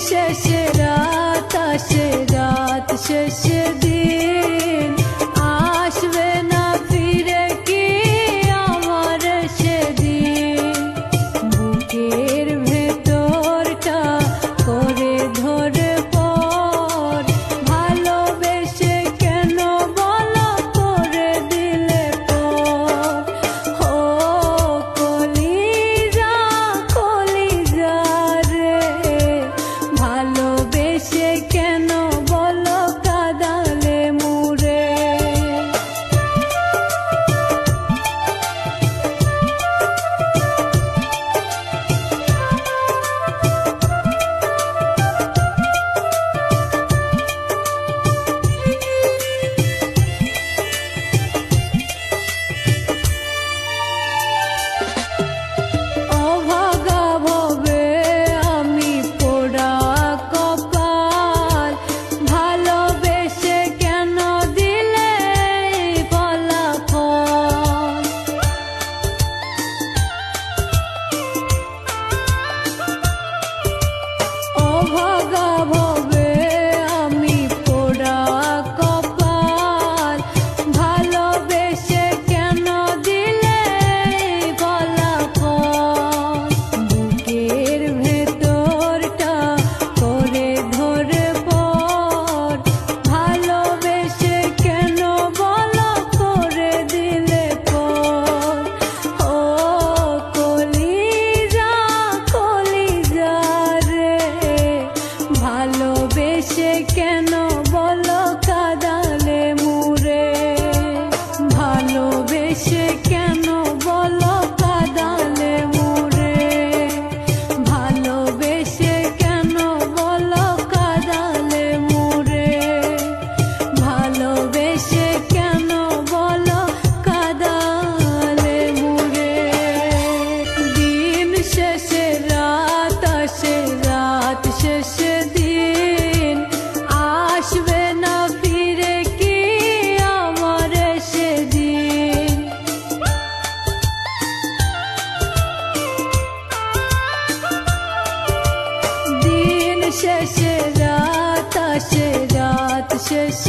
শেষে রাত আসে, রাত শেষে দিন আসবে না ফিরে কি আমার সেদিন। বুকের ভেতরটা করে ধরে পর, ভালোবেসে কেন বলো করে দিলে পর। ও কলিজা কলিজা রে, ভালোবেসে কেন বলো কাঁদালে মুরে। অভাগা ভবে আমি পোড়া কপাল, ভালোবেসে কেন দিলে ফলাফল। অভাগা ভবে আমি পোড়া কপাল, ভালোবেসে কেন দিলে ফলাফল। বুকের ভেতরটা করে ধরে পর, ভালোবেসে কেন বলো করে দিলে পর। ও কলিজা কলিজা রে, ভালোবেসে কেন বলো কাঁদালে মুরে। ভালোবেসে কেন বলো কাঁদালে মুরে। ভালোবেসে কেন বলো কাঁদালে মুরে। ভালোবেসে কেন বলো কাঁদালে মুরে। দিন শেষে রাত আসে, রাত শেষে দিন আসবে না ফিরে কি আমার সেদিন। দিন শেষে রাত আসে, রাত শেষে